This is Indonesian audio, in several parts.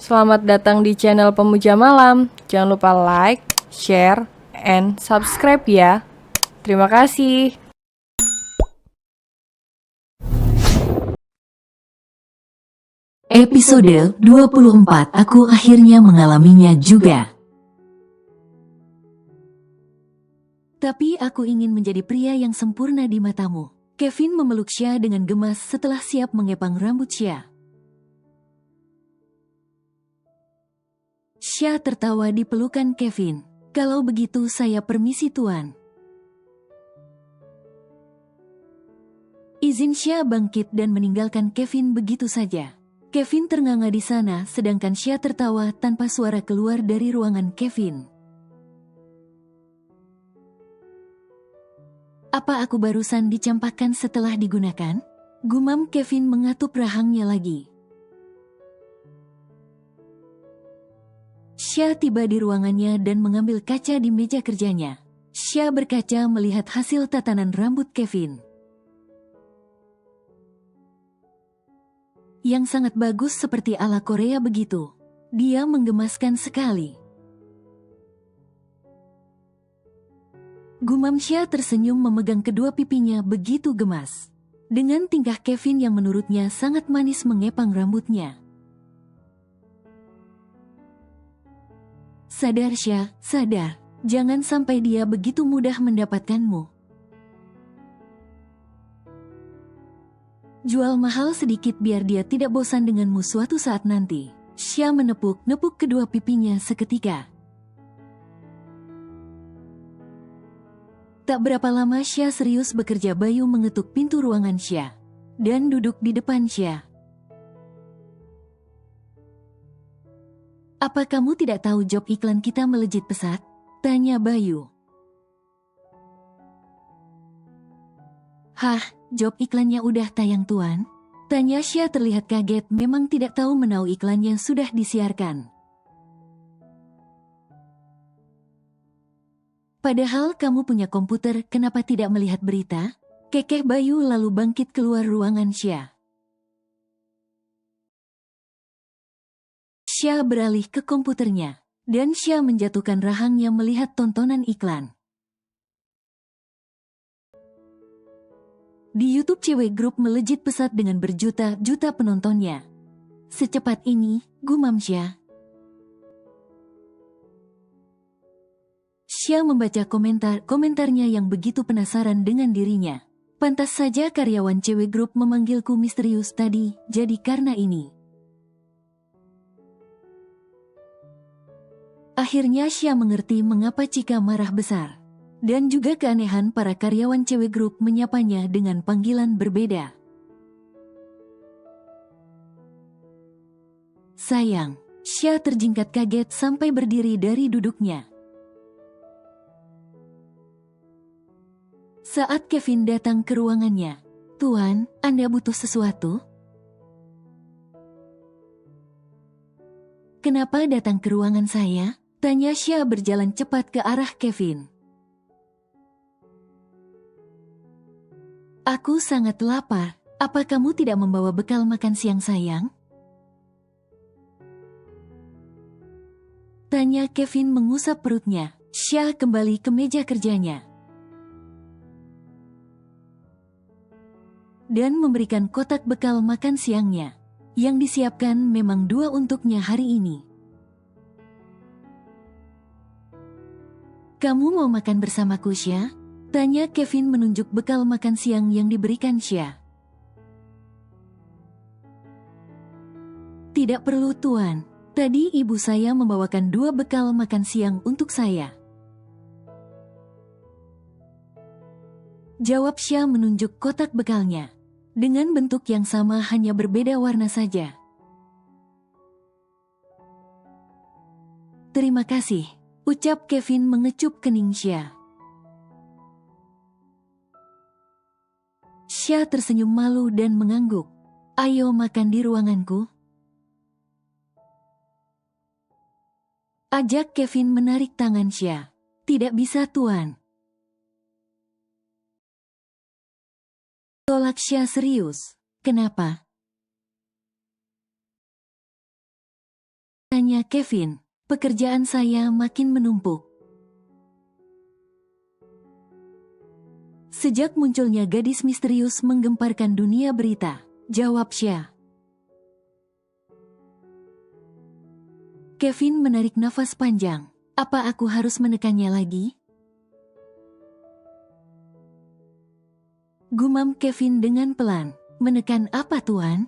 Selamat datang di channel Pemuja Malam. Jangan lupa like, share, and subscribe ya. Terima kasih. Episode 24, aku akhirnya mengalaminya juga. Tapi aku ingin menjadi pria yang sempurna di matamu. Kevin memeluk Xia dengan gemas setelah siap mengepang rambut Xia. Xia tertawa di pelukan Kevin. Kalau begitu saya permisi tuan. Izin Xia bangkit dan meninggalkan Kevin begitu saja. Kevin ternganga di sana sedangkan Xia tertawa tanpa suara keluar dari ruangan Kevin. Apa aku barusan dicampakkan setelah digunakan? Gumam Kevin mengatup rahangnya lagi. Xia tiba di ruangannya dan mengambil kaca di meja kerjanya. Xia berkaca melihat hasil tatanan rambut Kevin. Yang sangat bagus seperti ala Korea begitu. Dia menggemaskan sekali. Gumam Xia tersenyum memegang kedua pipinya begitu gemas. Dengan tingkah Kevin yang menurutnya sangat manis mengepang rambutnya. Sadar Xia, sadar. Jangan sampai dia begitu mudah mendapatkanmu. Jual mahal sedikit biar dia tidak bosan denganmu suatu saat nanti. Xia menepuk-nepuk kedua pipinya seketika. Tak berapa lama Xia serius bekerja. Bayu mengetuk pintu ruangan Xia dan duduk di depan Xia. Apa kamu tidak tahu job iklan kita melejit pesat? Tanya Bayu. Hah, job iklannya udah tayang tuan? Tanya Xia terlihat kaget, memang tidak tahu menau iklannya sudah disiarkan. Padahal kamu punya komputer, kenapa tidak melihat berita? Kekeh Bayu lalu bangkit keluar ruangan Xia. Xia beralih ke komputernya, dan Xia menjatuhkan rahangnya melihat tontonan iklan. Di YouTube cewek grup melejit pesat dengan berjuta-juta penontonnya. Secepat ini, gumam Xia. Xia membaca komentarnya yang begitu penasaran dengan dirinya. Pantas saja karyawan cewek grup memanggilku misterius tadi, jadi karena ini. Akhirnya Xia mengerti mengapa Cika marah besar. Dan juga keanehan para karyawan cewek grup menyapanya dengan panggilan berbeda. Sayang, Xia terjingkat kaget sampai berdiri dari duduknya. Saat Kevin datang ke ruangannya, "Tuan, Anda butuh sesuatu?" "Kenapa datang ke ruangan saya?" Tanya Xia berjalan cepat ke arah Kevin. "Aku sangat lapar. Apa kamu tidak membawa bekal makan siang sayang?" Tanya Kevin mengusap perutnya. Xia kembali ke meja kerjanya. Dan memberikan kotak bekal makan siangnya. Yang disiapkan memang 2 untuknya hari ini. "Kamu mau makan bersamaku Xia?" Tanya Kevin menunjuk bekal makan siang yang diberikan Xia. "Tidak perlu tuan. Tadi ibu saya membawakan 2 bekal makan siang untuk saya." Jawab Xia menunjuk kotak bekalnya. Dengan bentuk yang sama hanya berbeda warna saja. "Terima kasih," ucap Kevin mengecup kening Xia. Xia tersenyum malu dan mengangguk. "Ayo makan di ruanganku." Ajak Kevin menarik tangan Xia. "Tidak bisa tuan." Tolak Xia serius. "Kenapa?" Tanya Kevin. Pekerjaan saya makin menumpuk. Sejak munculnya gadis misterius menggemparkan dunia berita, jawab Xia. Kevin menarik nafas panjang. Apa aku harus menekannya lagi? Gumam Kevin dengan pelan. Menekan apa, Tuan?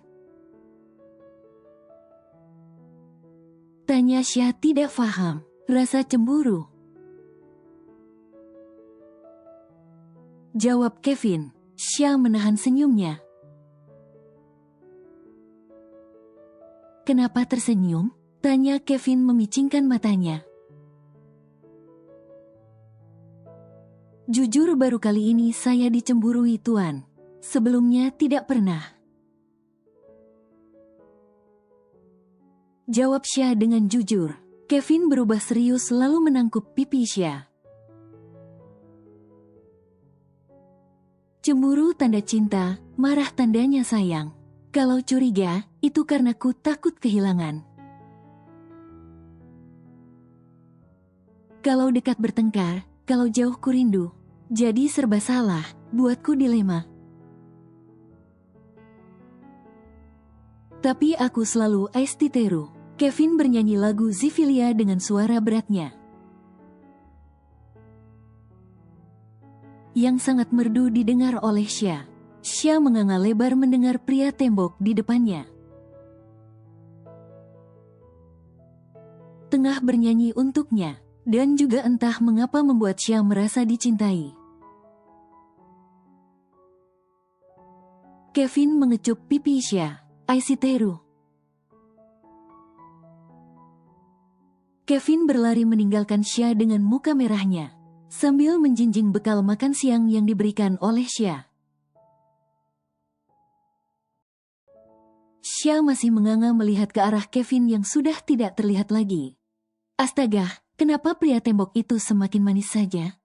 Tanya Xia tidak paham. Rasa cemburu. Jawab Kevin. Xia menahan senyumnya. Kenapa tersenyum? Tanya Kevin memicingkan matanya. Jujur baru kali ini saya dicemburui, Tuan. Sebelumnya tidak pernah. Jawab Xia dengan jujur. Kevin berubah serius lalu menangkup pipi Xia. Cemburu tanda cinta, marah tandanya sayang. Kalau curiga, itu karena ku takut kehilangan. Kalau dekat bertengkar, kalau jauh ku rindu. Jadi serba salah, buatku dilema. Tapi aku selalu Aistiteru. Kevin bernyanyi lagu Zifilia dengan suara beratnya. Yang sangat merdu didengar oleh Xia. Xia menganga lebar mendengar pria tembok di depannya. Tengah bernyanyi untuknya. Dan juga entah mengapa membuat Xia merasa dicintai. Kevin mengecup pipi Xia. Aishiteru. Kevin berlari meninggalkan Xia dengan muka merahnya, sambil menjinjing bekal makan siang yang diberikan oleh Xia. Xia masih menganga melihat ke arah Kevin yang sudah tidak terlihat lagi. Astaga! Kenapa pria tembok itu semakin manis saja?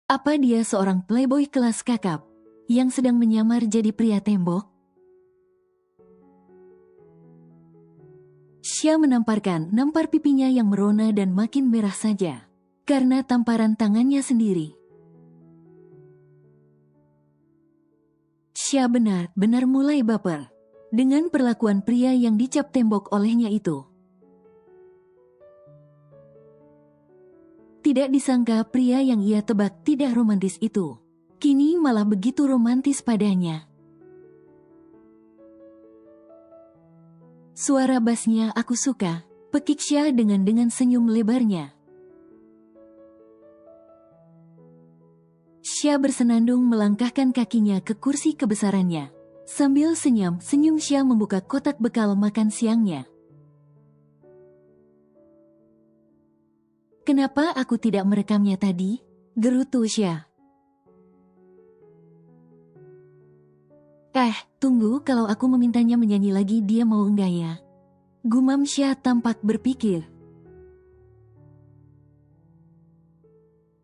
Apa dia seorang playboy kelas kakap yang sedang menyamar jadi pria tembok? Xia nampar pipinya yang merona dan makin merah saja karena tamparan tangannya sendiri. Xia benar-benar mulai baper dengan perlakuan pria yang dicap tembok olehnya itu. Tidak disangka pria yang ia tebak tidak romantis itu, kini malah begitu romantis padanya. Suara bassnya aku suka, pekik Xia dengan senyum lebarnya. Xia bersenandung melangkahkan kakinya ke kursi kebesarannya. Sambil senyum Xia membuka kotak bekal makan siangnya. Kenapa aku tidak merekamnya tadi? Gerutu Xia. Tunggu, kalau aku memintanya menyanyi lagi dia mau enggak ya? Gumam Xia tampak berpikir.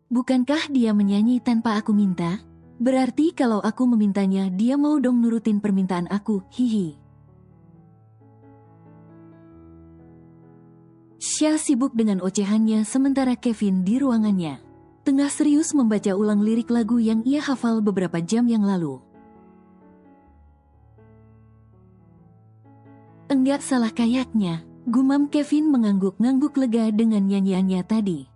Bukankah dia menyanyi tanpa aku minta? Berarti kalau aku memintanya dia mau dong nurutin permintaan aku, hihi. Xia sibuk dengan ocehannya sementara Kevin di ruangannya. Tengah serius membaca ulang lirik lagu yang ia hafal beberapa jam yang lalu. Enggak salah kayaknya, gumam Kevin mengangguk-ngangguk lega dengan nyanyiannya tadi.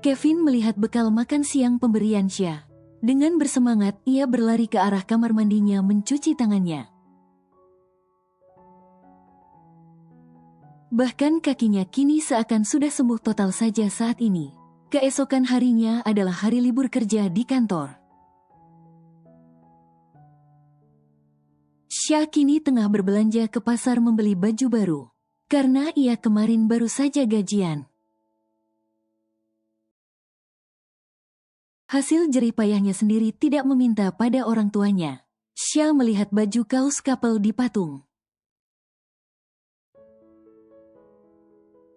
Kevin melihat bekal makan siang pemberian Xia. Dengan bersemangat, ia berlari ke arah kamar mandinya mencuci tangannya. Bahkan kakinya kini seakan sudah sembuh total saja saat ini. Keesokan harinya adalah hari libur kerja di kantor. Xia kini tengah berbelanja ke pasar membeli baju baru. Karena ia kemarin baru saja gajian. Hasil jerih payahnya sendiri tidak meminta pada orang tuanya. Xia melihat baju kaos couple di patung.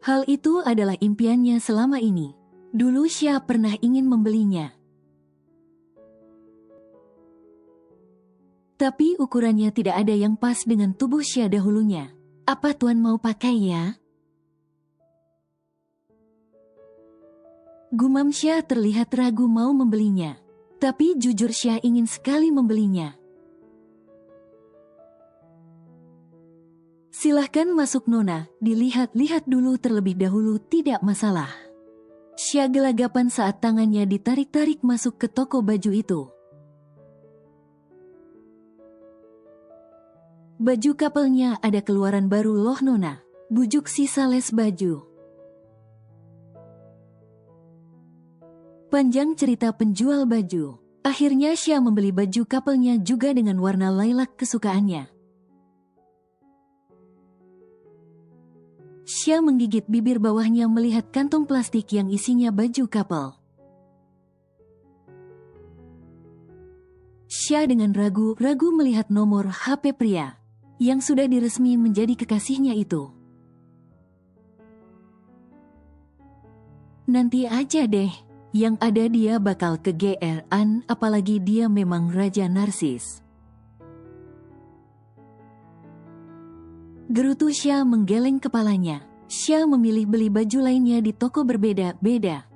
Hal itu adalah impiannya selama ini. Dulu Xia pernah ingin membelinya. Tapi ukurannya tidak ada yang pas dengan tubuh Xia dahulunya. Apa Tuan mau pakai ya? Gumam Xia terlihat ragu mau membelinya. Tapi jujur Xia ingin sekali membelinya. Silahkan masuk Nona, dilihat-lihat dulu terlebih dahulu tidak masalah. Xia gelagapan saat tangannya ditarik-tarik masuk ke toko baju itu. Baju kapelnya ada keluaran baru loh Nona, bujuk si sales baju. Panjang cerita penjual baju. Akhirnya Xia membeli baju kapelnya juga dengan warna lilac kesukaannya. Xia menggigit bibir bawahnya melihat kantong plastik yang isinya baju kapel. Xia dengan ragu-ragu melihat nomor HP pria yang sudah diresmi menjadi kekasihnya itu. Nanti aja deh, yang ada dia bakal kegeeran apalagi dia memang raja narsis. Gerutu Xia menggeleng kepalanya. Xia memilih beli baju lainnya di toko berbeda-beda.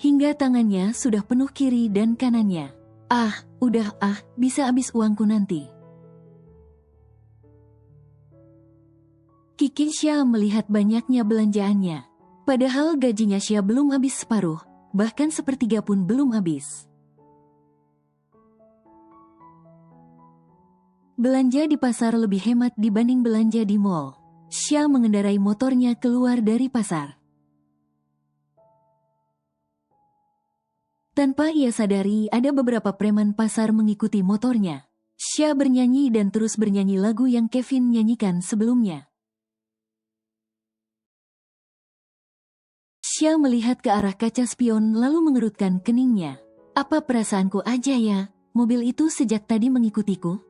Hingga tangannya sudah penuh kiri dan kanannya. Udah bisa habis uangku nanti. Kiki Xia melihat banyaknya belanjaannya. Padahal gajinya Xia belum habis separuh, bahkan sepertiga pun belum habis. Belanja di pasar lebih hemat dibanding belanja di mall. Xia mengendarai motornya keluar dari pasar. Tanpa ia sadari ada beberapa preman pasar mengikuti motornya. Xia bernyanyi dan terus bernyanyi lagu yang Kevin nyanyikan sebelumnya. Xia melihat ke arah kaca spion lalu mengerutkan keningnya. Apa perasaanku aja ya, mobil itu sejak tadi mengikutiku?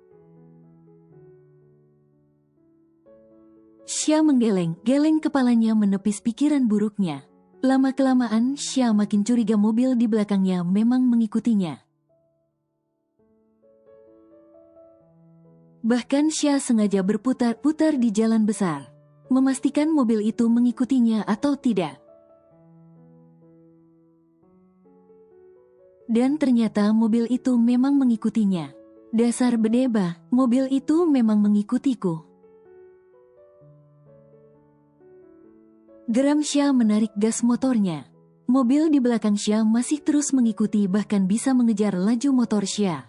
Xia menggeleng-geleng kepalanya menepis pikiran buruknya. Lama-kelamaan Xia makin curiga mobil di belakangnya memang mengikutinya. Bahkan Xia sengaja berputar-putar di jalan besar, memastikan mobil itu mengikutinya atau tidak. Dan ternyata mobil itu memang mengikutinya. Dasar bedebah, mobil itu memang mengikutiku. Geram Xia menarik gas motornya. Mobil di belakang Xia masih terus mengikuti bahkan bisa mengejar laju motor Xia.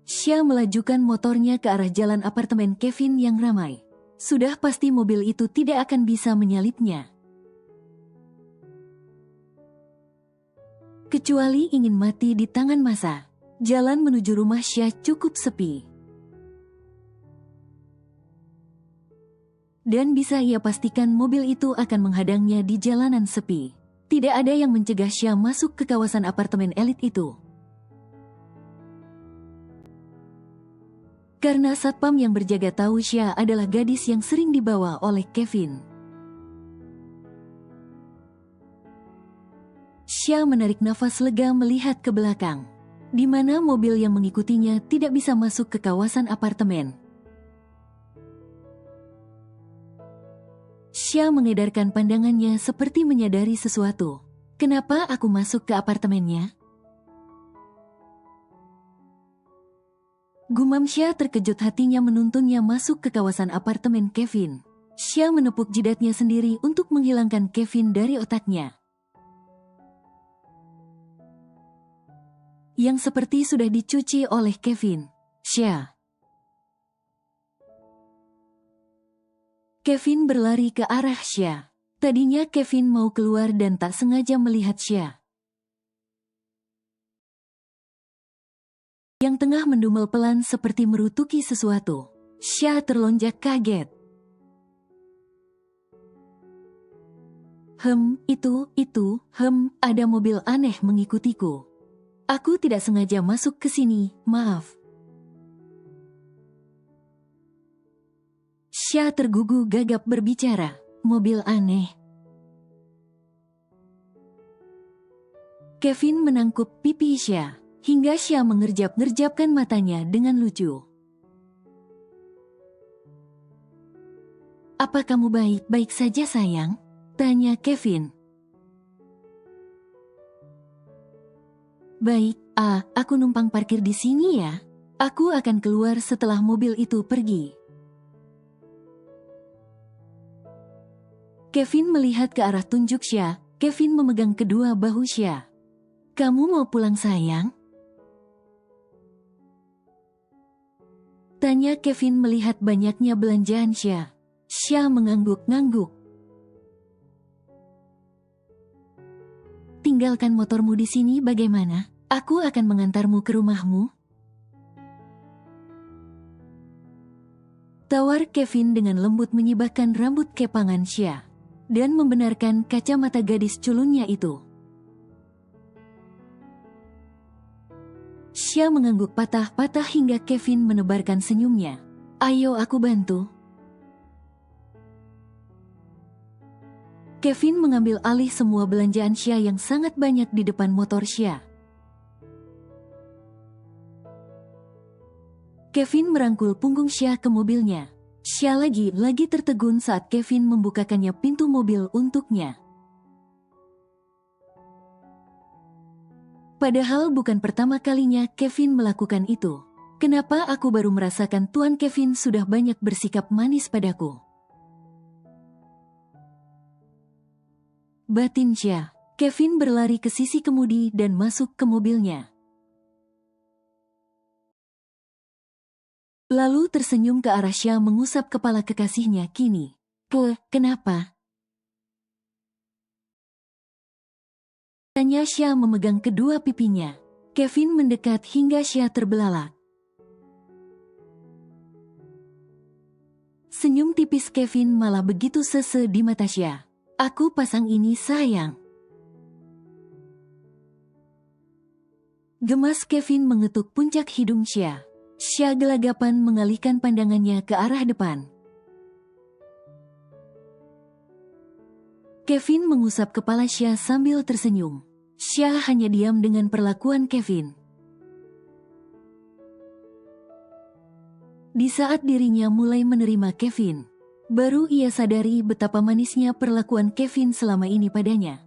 Xia melajukan motornya ke arah jalan apartemen Kevin yang ramai. Sudah pasti mobil itu tidak akan bisa menyalipnya. Kecuali ingin mati di tangan massa. Jalan menuju rumah Xia cukup sepi. Dan bisa ia pastikan mobil itu akan menghadangnya di jalanan sepi. Tidak ada yang mencegah Xia masuk ke kawasan apartemen elit itu. Karena satpam yang berjaga tahu Xia adalah gadis yang sering dibawa oleh Kevin. Xia menarik nafas lega melihat ke belakang, di mana mobil yang mengikutinya tidak bisa masuk ke kawasan apartemen. Xia mengedarkan pandangannya seperti menyadari sesuatu. Kenapa aku masuk ke apartemennya? Gumam Xia terkejut hatinya menuntunnya masuk ke kawasan apartemen Kevin. Xia menepuk jidatnya sendiri untuk menghilangkan Kevin dari otaknya. Yang seperti sudah dicuci oleh Kevin. Xia. Kevin berlari ke arah Xia. Tadinya Kevin mau keluar dan tak sengaja melihat Xia yang tengah mendumel pelan seperti merutuki sesuatu. Xia terlonjak kaget. Ada mobil aneh mengikutiku. Aku tidak sengaja masuk ke sini, maaf. Xia tergugu gagap berbicara. Mobil aneh. Kevin menangkup pipi Xia, hingga Xia mengerjap-ngerjapkan matanya dengan lucu. Apa kamu baik-baik saja sayang? Tanya Kevin. Baik, aku numpang parkir di sini ya. Aku akan keluar setelah mobil itu pergi. Kevin melihat ke arah tunjuk Xia. Kevin memegang kedua bahu Xia. Kamu mau pulang sayang? Tanya Kevin melihat banyaknya belanjaan Xia. Xia mengangguk-ngangguk. Tinggalkan motormu di sini bagaimana? Aku akan mengantarmu ke rumahmu. Tawar Kevin dengan lembut menyibakkan rambut kepangan Xia dan membenarkan kacamata gadis culunnya itu. Xia mengangguk patah-patah hingga Kevin menebarkan senyumnya. Ayo aku bantu. Kevin mengambil alih semua belanjaan Xia yang sangat banyak di depan motor Xia. Kevin merangkul punggung Xia ke mobilnya. Xia lagi tertegun saat Kevin membukakannya pintu mobil untuknya. Padahal bukan pertama kalinya Kevin melakukan itu. Kenapa aku baru merasakan Tuan Kevin sudah banyak bersikap manis padaku? Batin Xia. Kevin berlari ke sisi kemudi dan masuk ke mobilnya. Lalu tersenyum ke arah Xia mengusap kepala kekasihnya kini. Kenapa? Tanya Xia memegang kedua pipinya. Kevin mendekat hingga Xia terbelalak. Senyum tipis Kevin malah begitu sese di mata Xia. Aku pasang ini sayang. Gemas Kevin mengetuk puncak hidung Xia. Xia gelagapan mengalihkan pandangannya ke arah depan. Kevin mengusap kepala Xia sambil tersenyum. Xia hanya diam dengan perlakuan Kevin. Di saat dirinya mulai menerima Kevin, baru ia sadari betapa manisnya perlakuan Kevin selama ini padanya.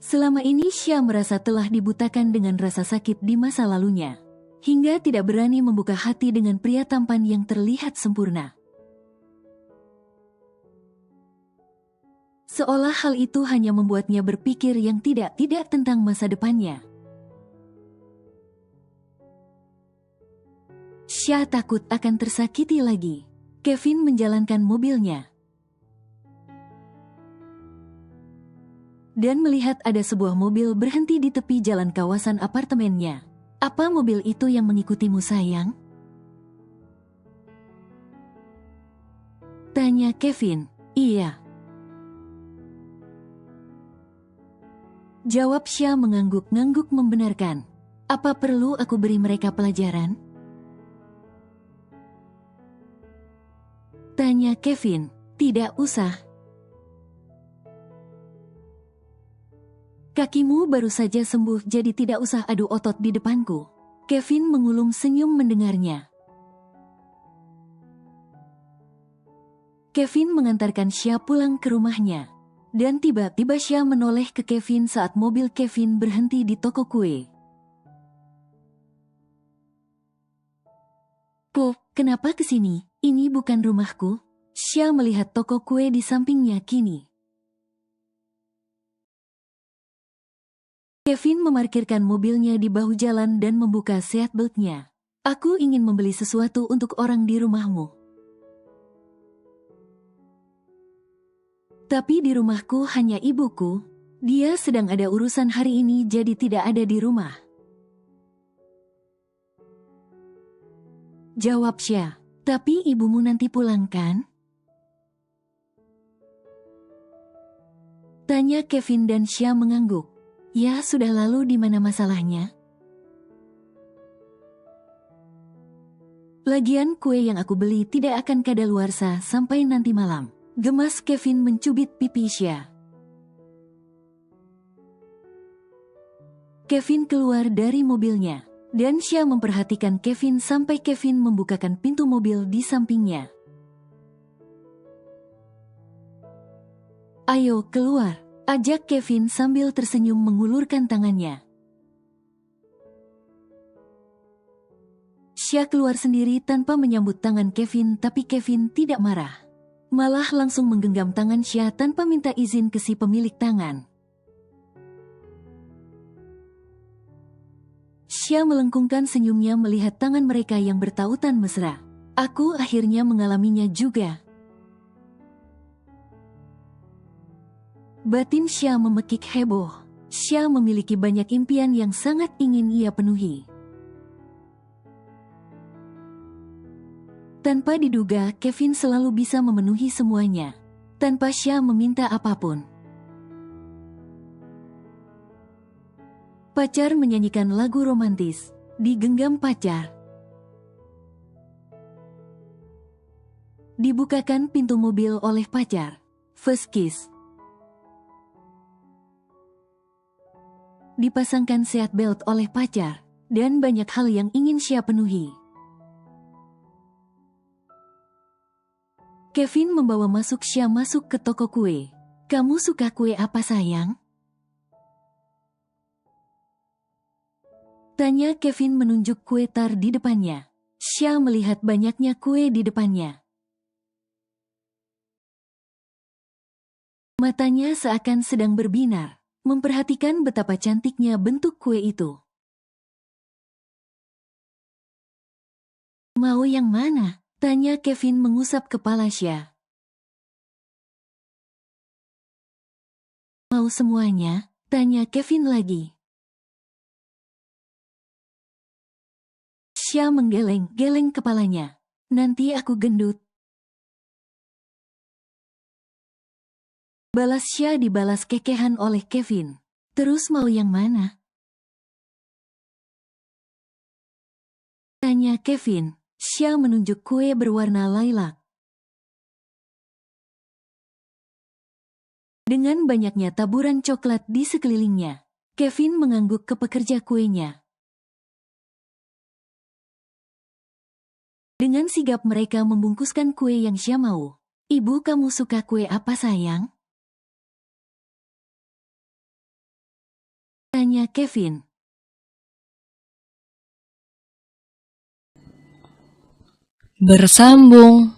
Selama ini Xia merasa telah dibutakan dengan rasa sakit di masa lalunya, hingga tidak berani membuka hati dengan pria tampan yang terlihat sempurna. Seolah hal itu hanya membuatnya berpikir yang tidak tentang masa depannya. Xia takut akan tersakiti lagi. Kevin menjalankan mobilnya dan melihat ada sebuah mobil berhenti di tepi jalan kawasan apartemennya. Apa mobil itu yang mengikutimu sayang? Tanya Kevin. Iya. Jawab Xia mengangguk-ngangguk membenarkan. Apa perlu aku beri mereka pelajaran? Tanya Kevin. Tidak usah. Kakimu baru saja sembuh jadi tidak usah adu otot di depanku. Kevin mengulum senyum mendengarnya. Kevin mengantarkan Xia pulang ke rumahnya. Dan tiba-tiba Xia menoleh ke Kevin saat mobil Kevin berhenti di toko kue. Kenapa kesini? Ini bukan rumahku. Xia melihat toko kue di sampingnya kini. Kevin memarkirkan mobilnya di bahu jalan dan membuka seatbeltnya. Aku ingin membeli sesuatu untuk orang di rumahmu. Tapi di rumahku hanya ibuku. Dia sedang ada urusan hari ini jadi tidak ada di rumah. Jawab Xia. Tapi ibumu nanti pulang kan? Tanya Kevin dan Xia mengangguk. Ya sudah, lalu di mana masalahnya? Lagian kue yang aku beli tidak akan kadaluarsa sampai nanti malam. Gemas Kevin mencubit pipi Xia. Kevin keluar dari mobilnya, dan Xia memperhatikan Kevin sampai Kevin membukakan pintu mobil di sampingnya. "Ayo keluar," ajak Kevin sambil tersenyum mengulurkan tangannya. Xia keluar sendiri tanpa menyambut tangan Kevin, tapi Kevin tidak marah. Malah langsung menggenggam tangan Xia tanpa minta izin ke si pemilik tangan. Xia melengkungkan senyumnya melihat tangan mereka yang bertautan mesra. "Aku akhirnya mengalaminya juga." Batin Xia memekik heboh. Xia memiliki banyak impian yang sangat ingin ia penuhi. Tanpa diduga, Kevin selalu bisa memenuhi semuanya, tanpa Xia meminta apapun. Pacar menyanyikan lagu romantis, digenggam pacar. Dibukakan pintu mobil oleh pacar. First kiss. Dipasangkan seat belt oleh pacar, dan banyak hal yang ingin Xia penuhi. Kevin membawa Xia masuk ke toko kue. "Kamu suka kue apa sayang?" tanya Kevin menunjuk kue tar di depannya. Xia melihat banyaknya kue di depannya. Matanya seakan sedang berbinar, memperhatikan betapa cantiknya bentuk kue itu. "Mau yang mana?" tanya Kevin mengusap kepala Xia. "Mau semuanya?" tanya Kevin lagi. Xia menggeleng-geleng kepalanya. "Nanti aku gendut." Balas Xia dibalas kekehan oleh Kevin. "Terus mau yang mana?" tanya Kevin. Xia menunjuk kue berwarna lilac. Dengan banyaknya taburan coklat di sekelilingnya, Kevin mengangguk ke pekerja kuenya. Dengan sigap mereka membungkuskan kue yang Xia mau. "Ibu, kamu suka kue apa sayang?" tanya Kevin. Bersambung.